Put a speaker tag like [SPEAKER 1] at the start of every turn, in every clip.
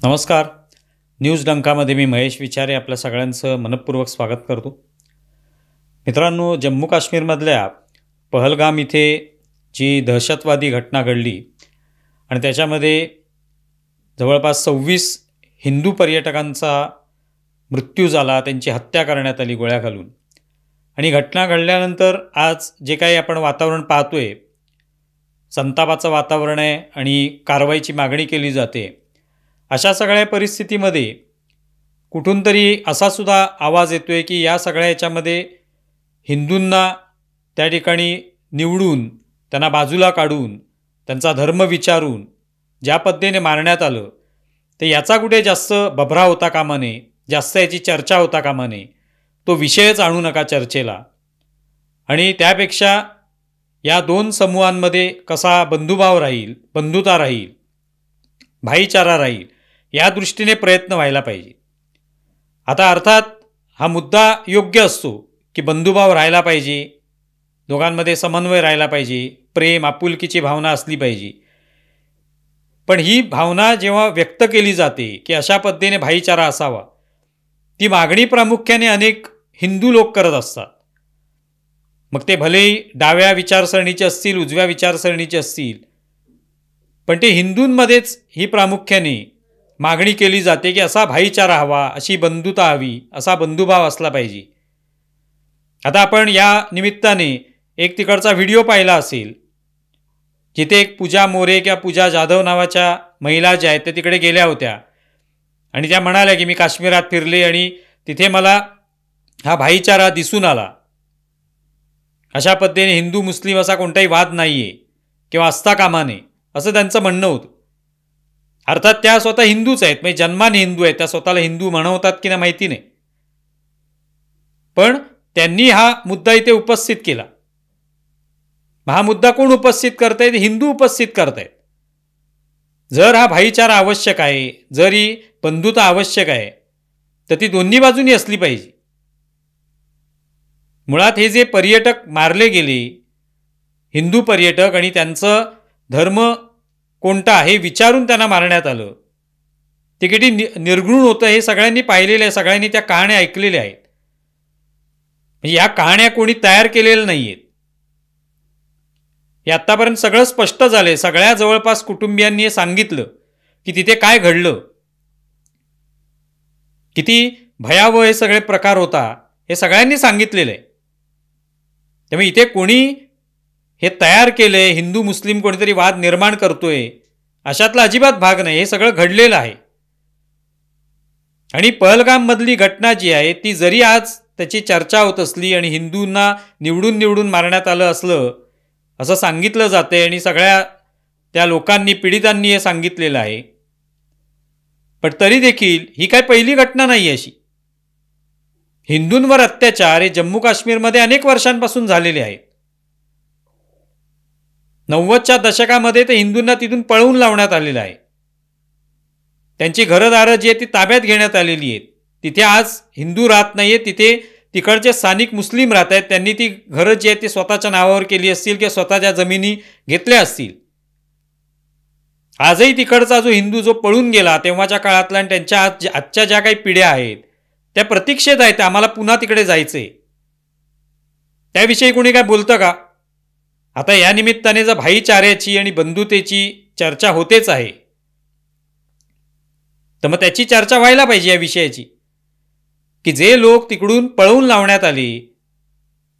[SPEAKER 1] नमस्कार. न्यूज डंकामध्ये मी महेश विचारे आपल्या सगळ्यांचं मनपूर्वक स्वागत करतो. मित्रांनो, जम्मू काश्मीरमधल्या पहलगाम इथे जी दहशतवादी घटना घडली आणि त्याच्यामध्ये जवळपास 26 हिंदू पर्यटकांचा मृत्यू झाला, त्यांची हत्या करण्यात आली गोळ्या घालून. आणि घटना घडल्यानंतर आज जे काही आपण वातावरण पाहतोय, संतापाचं वातावरण आहे आणि कारवाईची मागणी केली जाते. अशा सगळ्या परिस्थितीमध्ये कुठून तरी असा सुद्धा आवाज येतोय की या सगळ्या याच्यामध्ये हिंदूंना त्या ठिकाणी निवडून, त्यांना बाजूला काढून, त्यांचा धर्म विचारून ज्या पद्धतीने मारण्यात आलं, ते याचा कुठे जास्त बभरा होता कामा नये, जास्त याची चर्चा होता कामा नये. तो विषयच आणू नका चर्चेला. आणि त्यापेक्षा या दोन समूहांमध्ये कसा बंधुभाव राहील, बंधुता राहील, भाईचारा राहील, या दृष्टीने प्रयत्न व्हायला पाहिजे. आता अर्थात हा मुद्दा योग्य असतो की बंधुभाव राहायला पाहिजे, दोघांमध्ये समन्वय राहायला पाहिजे, प्रेम आपुलकीची भावना असली पाहिजे. पण ही भावना जेव्हा व्यक्त केली जाते की अशा पद्धतीने भाईचारा असावा, ती मागणी प्रामुख्याने अनेक हिंदू लोक करत असतात. मग ते भलेही डाव्या विचारसरणीचे असतील, उजव्या विचारसरणीचे असतील, पण ते हिंदूंमध्येच ही प्रामुख्याने मागणी केली जाते की असा भाईचारा हवा, अशी बंधुता हवी, असा बंधुभाव असला पाहिजे. आता आपण या निमित्ताने एक तिकडचा व्हिडिओ पाहिला असेल, जिथे एक पूजा मोरे किंवा पूजा जाधव नावाच्या महिला ज्या आहेत त्या तिकडे गेल्या होत्या आणि त्या म्हणाल्या की मी काश्मीरात फिरले आणि तिथे मला हा भाईचारा दिसून आला. अशा पद्धतीने हिंदू मुस्लिम असा कोणताही वाद नाही आहे किंवा असता कामा नये, असं त्यांचं म्हणणं होतं. अर्थात त्या स्वतः हिंदूच आहेत, म्हणजे जन्माने हिंदू आहेत, त्या स्वतःला हिंदू म्हणवतात की नाही माहिती नाही, पण त्यांनी हा मुद्दा इथे उपस्थित केला. हा मुद्दा कोण उपस्थित करतायत? हिंदू उपस्थित करतायत. जर हा भाईचारा आवश्यक आहे, जर ही बंधुता आवश्यक आहे, तर ती दोन्ही बाजूनी असली पाहिजे. मुळात हे जे पर्यटक मारले गेले, हिंदू पर्यटक, आणि त्यांचं धर्म कोणता हे विचारून त्यांना मारण्यात आलं, ते किती निर्घृण होतं हे सगळ्यांनी पाहिलेलं आहे, सगळ्यांनी त्या कहाण्या ऐकलेल्या आहेत. म्हणजे या कहाण्या कोणी तयार केलेल्या नाही आहेत. हे आत्तापर्यंत सगळं स्पष्ट झालंय. सगळ्या जवळपास कुटुंबियांनी हे सांगितलं की तिथे काय घडलं, किती भयावह हे सगळे प्रकार होता, हे सगळ्यांनी सांगितलेलं आहे. त्यामुळे इथे कोणी हे तयार केलंय, हिंदू मुस्लिम कोणीतरी वाद निर्माण करतोय, अशातला अजिबात भाग नाही. हे सगळं घडलेलं आहे. आणि पहलगाममधली घटना जी आहे ती जरी आज त्याची चर्चा होत असली आणि हिंदूंना निवडून निवडून मारण्यात आलं असलं असं सांगितलं जाते आणि सगळ्या त्या लोकांनी, पीडितांनी हे सांगितलेलं आहे, पण तरी देखील ही काय पहिली घटना नाही. अशी हिंदूंवर अत्याचार हे जम्मू काश्मीरमध्ये अनेक वर्षांपासून झालेले आहेत. 90च्या दशकामध्ये ते हिंदूंना तिथून पळवून लावण्यात आलेलं आहे. त्यांची घरदारं जी आहेत ती ताब्यात घेण्यात आलेली आहेत. तिथे आज हिंदू राहत नाही आहेत, तिथे तिकडचे स्थानिक मुस्लिम राहत आहेत. त्यांनी ती घरं जी आहेत ती स्वतःच्या नावावर केली असतील किंवा स्वतःच्या जमिनी घेतल्या असतील. आजही तिकडचा जो हिंदू जो पळून गेला तेव्हाच्या काळातला आणि त्यांच्या आजच्या ज्या काही पिढ्या आहेत त्या प्रतीक्षेत आहेत, आम्हाला पुन्हा तिकडे जायचंय. त्याविषयी कोणी काय बोलतं का? आता या निमित्ताने जर भाईचाऱ्याची आणि बंधुतेची चर्चा होतेच आहे, तर मग त्याची चर्चा व्हायला पाहिजे या विषयाची, की जे लोक तिकडून पळवून लावण्यात आले,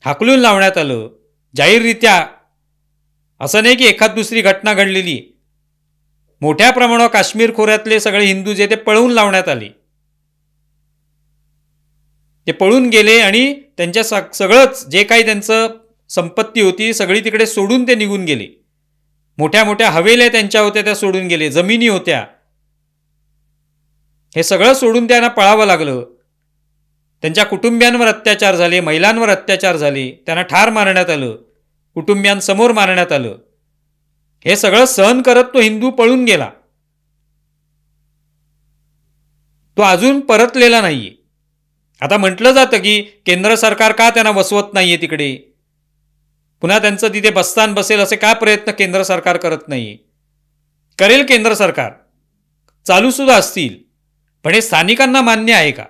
[SPEAKER 1] हाकलून लावण्यात आलं जाहीररित्या, असं नाही की एखाद दुसरी घटना घडलेली, मोठ्या प्रमाणावर काश्मीर खोऱ्यातले सगळे हिंदू जे ते पळवून लावण्यात आले, ते पळून गेले आणि त्यांच्या सगळंच जे काही त्यांचं संपत्ती होती सगळी तिकडे सोडून ते निघून गेले. मोठ्या मोठ्या हवेल्या त्यांच्या होत्या त्या सोडून गेले, जमिनी होत्या, हे सगळं सोडून त्यांना पळावं लागलं. त्यांच्या कुटुंबियांवर अत्याचार झाले, महिलांवर अत्याचार झाले, त्यांना ठार मारण्यात आलं, कुटुंबियांसमोर मारण्यात आलं. हे सगळं सहन करत तो हिंदू पळून गेला. तो अजून परतलेला नाहीये. आता म्हटलं जातं की केंद्र सरकार का त्यांना वसवत नाहीये तिकडे, पुन्हा त्यांचं तिथे बस्तान बसेल असे का प्रयत्न केंद्र सरकार करत नाही? करेल केंद्र सरकार. चालूसुद्धा असतील, पण हे स्थानिकांना मान्य आहे का?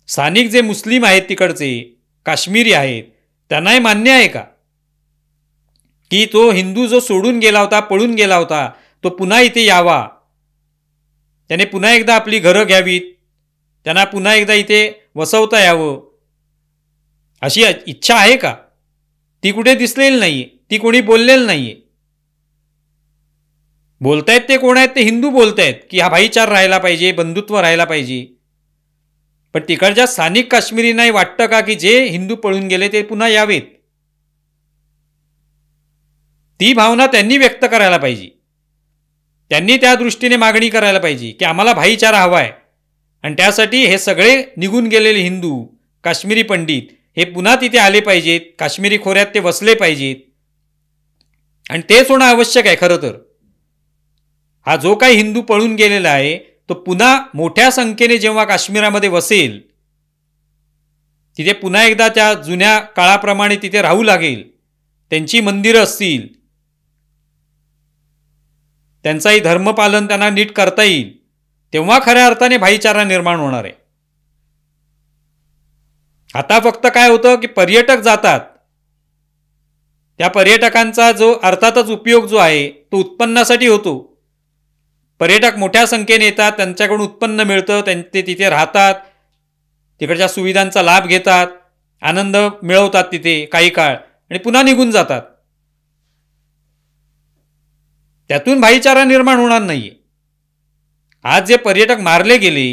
[SPEAKER 1] स्थानिक जे मुस्लिम आहेत तिकडचे, काश्मीरी आहेत, त्यांनाही मान्य आहे का की तो हिंदू जो सोडून गेला होता, पळून गेला होता, तो पुन्हा इथे यावा, त्याने पुन्हा एकदा आपली घरं घ्यावीत, त्यांना पुन्हा एकदा इथे वसवता यावं, अशी इच्छा आहे का? ती कुठे दिसलेली नाहीये, ती कोणी बोललेलं नाहीये. बोलतायत ते कोण आहेत? ते हिंदू बोलतायत की हा भाईचारा राहायला पाहिजे, बंधुत्व राहायला पाहिजे. पण तिकडच्या स्थानिक काश्मीरींनाही वाटतं का की जे हिंदू पळून गेले ते पुन्हा यावेत? ती भावना त्यांनी व्यक्त करायला पाहिजे. त्यांनी त्या दृष्टीने मागणी करायला पाहिजे की आम्हाला भाईचारा हवा आहे, आणि त्यासाठी हे सगळे निघून गेलेले हिंदू, काश्मीरी पंडित हे पुन्हा तिथे आले पाहिजेत, काश्मीरी खोऱ्यात ते वसले पाहिजेत, आणि तेच होणं आवश्यक आहे. खरं तर हा जो काही हिंदू पळून गेलेला आहे तो पुन्हा मोठ्या संख्येने जेव्हा काश्मीरामध्ये वसेल, तिथे पुन्हा एकदा त्या जुन्या काळाप्रमाणे तिथे राहू लागेल, त्यांची मंदिरं असतील, त्यांचाही धर्मपालन त्यांना नीट करता येईल, तेव्हा खऱ्या अर्थाने भाईचारा निर्माण होणार आहे. आता फक्त काय होतं की पर्यटक जातात, त्या पर्यटकांचा जो अर्थातच उपयोग जो आहे तो उत्पन्नासाठी होतो. पर्यटक मोठ्या संख्येने येतात, त्यांच्याकडून उत्पन्न मिळतं, ते तिथे राहतात, तिकडच्या सुविधांचा लाभ घेतात, आनंद मिळवतात तिथे काही काळ, आणि पुन्हा निघून जातात. त्यातून भाईचारा निर्माण होणार नाहीये. आज जे पर्यटक मारले गेले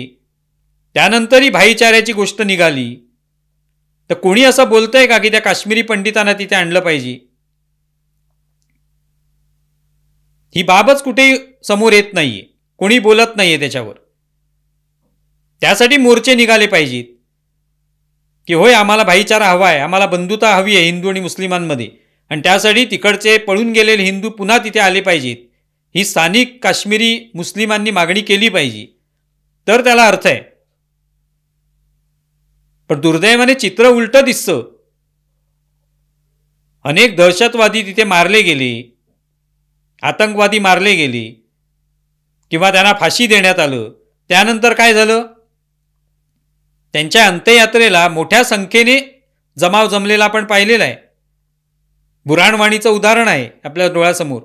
[SPEAKER 1] त्यानंतरही भाईचाऱ्याची गोष्ट निघाली, तर कोणी असं बोलतंय का की त्या काश्मीरी पंडितांना तिथे आणलं पाहिजे? ही बाबच कुठेही समोर येत नाहीये, कोणी बोलत नाहीये त्याच्यावर. त्यासाठी मोर्चे निघाले पाहिजेत की होय, आम्हाला भाईचारा हवा आहे, आम्हाला बंधुता हवी आहे हिंदू आणि मुस्लिमांमध्ये, आणि त्यासाठी तिकडचे पळून गेलेले हिंदू पुन्हा तिथे आले पाहिजेत, ही स्थानिक काश्मीरी मुस्लिमांनी मागणी केली पाहिजे, तर त्याला अर्थ आहे. पण दुर्दैवाने चित्र उलटं दिसतं. अनेक दहशतवादी तिथे मारले गेले, आतंकवादी मारले गेले, किंवा त्यांना फाशी देण्यात आलं. त्यानंतर काय झालं? त्यांच्या अंत्ययात्रेला मोठ्या संख्येने जमाव जमलेला आपण पाहिलेला आहे. बुऱ्हाणवाणीचं उदाहरण आहे आपल्या डोळ्यासमोर.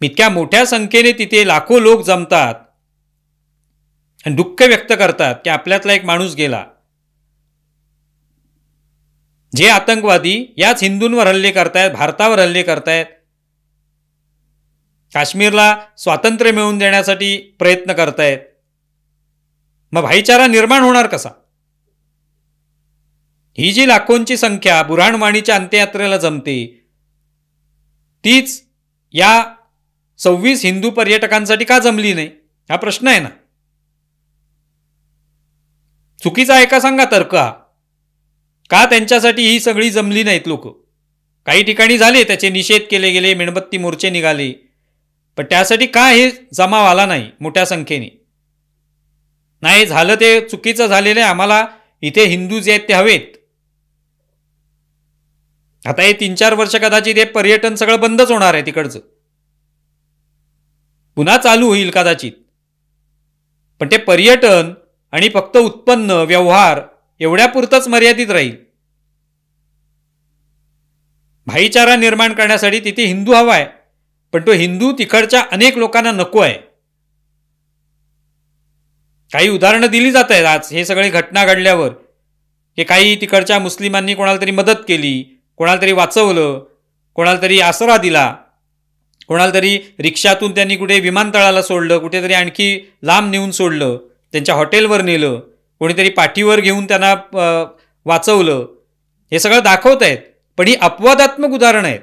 [SPEAKER 1] इतक्या मोठ्या संख्येने तिथे लाखो लोक जमतात आणि दुःख व्यक्त करतात की आपल्यातला एक माणूस गेला. जे आतंकवादी याच हिंदूंवर हल्ले करतायत, भारतावर हल्ले करतायत, काश्मीरला स्वातंत्र्य मिळवून देण्यासाठी प्रयत्न करतायत, मग भाईचारा निर्माण होणार कसा? ही जी लाखोंची संख्या बुऱ्हाणवाणीच्या अंत्ययात्रेला जमते, तीच या 26 हिंदू पर्यटकांसाठी का जमली नाही, हा प्रश्न आहे ना. चुकीचा आहे का सांगा तर्क हा? का त्यांच्यासाठी ही सगळी जमली नाहीत लोक? काही ठिकाणी झाले, त्याचे निषेध केले गेले, मेणबत्ती मोर्चे निघाले, पण त्यासाठी का हे जमाव आला नाही मोठ्या संख्येने? नाही झालं ते चुकीचं झालेलं आहे, आम्हाला इथे हिंदू जे आहेत ते हवेत. आता हे 3-4 वर्ष कदाचित हे पर्यटन सगळं बंदच होणार आहे तिकडचं, पुन्हा चालू होईल कदाचित. पण ते पर्यटन आणि फक्त उत्पन्न, व्यवहार एवढ्यापुरतंच मर्यादित राहील. भाईचारा निर्माण करण्यासाठी तिथे हिंदू हवा आहे, पण तो हिंदू तिकडच्या अनेक लोकांना नको आहे. काही उदाहरणं दिली जात आहेत आज हे सगळे घटना घडल्यावर, की काही तिकडच्या मुस्लिमांनी कोणाला तरी मदत केली, कोणाला तरी वाचवलं, कोणाला तरी आसरा दिला, कोणाला तरी रिक्षातून त्यांनी कुठे विमानतळाला सोडलं, कुठेतरी आणखी लांब नेऊन सोडलं, त्यांच्या हॉटेलवर नेलं, कोणीतरी पाठीवर घेऊन त्यांना वाचवलं. हे सगळं दाखवत आहेत, पण ही अपवादात्मक उदाहरणं आहेत.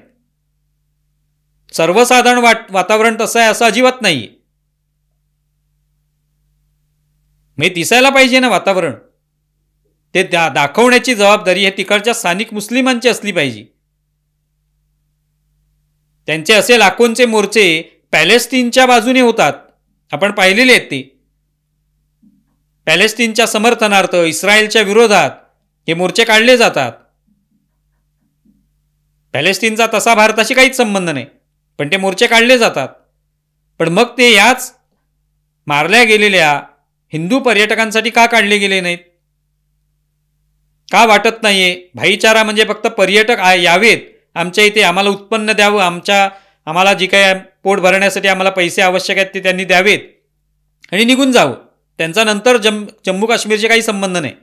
[SPEAKER 1] सर्वसाधारण वातावरण तसं आहे असं अजिबात नाही. म्हणजे दिसायला पाहिजे ना वातावरण, ते दाखवण्याची जबाबदारी हे तिकडच्या स्थानिक मुस्लिमांची असली पाहिजे. त्यांचे असे लाखोंचे मोर्चे पॅलेस्टीनच्या बाजूने होतात, आपण पाहिलेले आहेत. ते पॅलेस्टीनच्या समर्थनार्थ, इस्रायलच्या विरोधात हे मोर्चे काढले जातात. पॅलेस्टीनचा तसा भारताशी काहीच संबंध नाही, पण ते मोर्चे काढले जातात. पण मग ते याच मारल्या गेलेल्या हिंदू पर्यटकांसाठी का काढले गेले नाहीत? का वाटत नाहीये भाईचारा म्हणजे फक्त पर्यटक यावेत आमच्या इथे, आम्हाला उत्पन्न द्यावं, आम्हाला जी काय पोट भरण्यासाठी आम्हाला पैसे आवश्यक आहेत ते त्यांनी द्यावेत आणि निघून जावं, त्यांचा नंतर जम्मू काश्मीरचे काही संबंध नाही.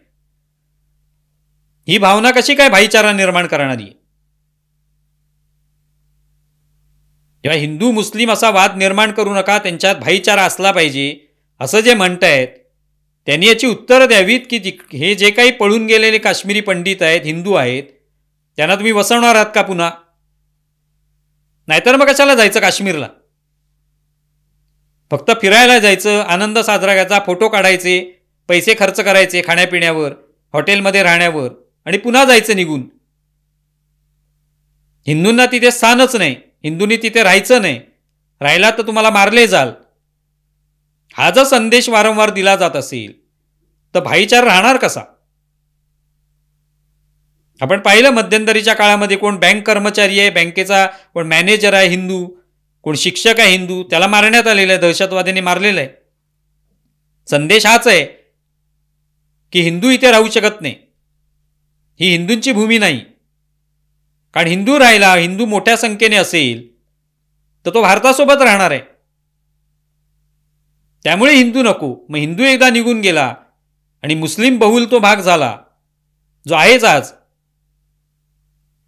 [SPEAKER 1] ही भावना कशी काय भाईचारा निर्माण करणारी? तेव्हा हिंदू मुस्लिम असा वाद निर्माण करू नका, त्यांच्यात भाईचारा असला पाहिजे असं जे म्हणतायत त्यांनी याची उत्तरं द्यावीत की हे जे काही पळून गेलेले काश्मीरी पंडित आहेत, हिंदू आहेत, त्यांना तुम्ही वसवणार आहात का पुन्हा? नाहीतर मग कशाला जायचं काश्मीरला? फक्त फिरायला जायचं, आनंद साजरा करायचा, फोटो काढायचे, पैसे खर्च करायचे खाण्यापिण्यावर, हॉटेलमध्ये राहण्यावर आणि पुन्हा जायचं निघून. हिंदूंना तिथे स्थानच नाही, हिंदूंनी तिथे राहायचं नाही, राहिला तर तुम्हाला मारले जाल, हा जर संदेश वारंवार दिला जात असेल तर भाईचारा राहणार कसा? आपण पाहिलं मध्यंतरीच्या काळामध्ये कोण बँक कर्मचारी आहे, बँकेचा कोण मॅनेजर आहे हिंदू, कोण शिक्षक आहे हिंदू, त्याला मारण्यात आलेलं आहे, दहशतवाद्यांनी मारलेलं आहे. संदेश हाच आहे की हिंदू इथे राहू शकत नाही, ही हिंदूंची भूमी नाही. कारण हिंदू राहिला, हिंदू मोठ्या संख्येने असेल तर तो भारतासोबत राहणार आहे, त्यामुळे हिंदू नको. मग हिंदू एकदा निघून गेला आणि मुस्लिम बहुल तो भाग झाला जो आहेच आज,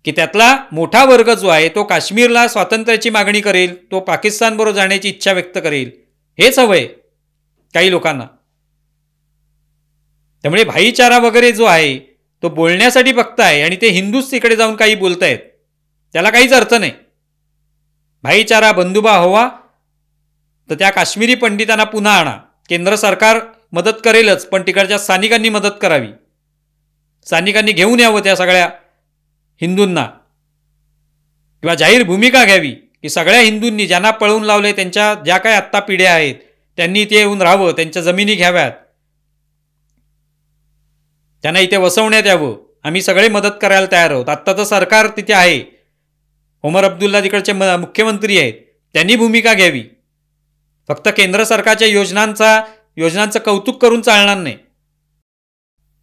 [SPEAKER 1] की त्यातला मोठा वर्ग जो आहे तो काश्मीरला स्वातंत्र्याची मागणी करेल, तो पाकिस्तानबरोबर जाण्याची इच्छा व्यक्त करेल, हेच हवंय काही लोकांना. त्यामुळे भाईचारा वगैरे जो आहे तो बोलण्यासाठी फक्त आहे आणि ते हिंदूच तिकडे जाऊन काही बोलतायत, त्याला काहीच अर्थ नाही. भाईचारा बंधुभाव हवा तर त्या काश्मीरी पंडितांना पुन्हा आणा. केंद्र सरकार मदत करेलच, पण तिकडच्या स्थानिकांनी मदत करावी, स्थानिकांनी घेऊन यावं त्या सगळ्या हिंदूंना, किंवा जाहीर भूमिका घ्यावी की सगळ्या हिंदूंनी ज्यांना पळवून लावले, त्यांच्या ज्या काही आत्ता पिढ्या आहेत त्यांनी इथे येऊन राहावं, त्यांच्या जमिनी घ्याव्यात, त्यांना इथे वसवण्यात यावं, आम्ही सगळे मदत करायला तयार आहोत. आत्ताचं सरकार तिथे आहे, ओमर अब्दुल्ला तिकडचे मुख्यमंत्री आहेत, त्यांनी भूमिका घ्यावी. फक्त केंद्र सरकारच्या योजनांचं कौतुक करून चालणार नाही.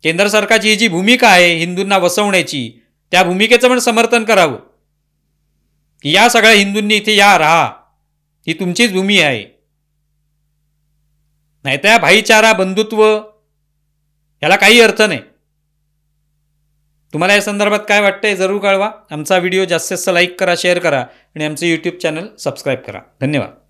[SPEAKER 1] केंद्र सरकारची ही जी भूमिका आहे हिंदूंना वसवण्याची, त्या भूमिकेचं पण समर्थन करावं की या सगळ्या हिंदूंनी इथे या, राहा, ही तुमचीच भूमी आहे. नाही त्या भाईचारा बंधुत्व याला काही अर्थ नाही. तुम्हाला या संदर्भात काय वाटतंय जरूर कळवा. आमचा व्हिडिओ जास्तीत जास्त लाईक करा, शेअर करा आणि आमचं यूट्यूब चॅनल सबस्क्राईब करा. धन्यवाद.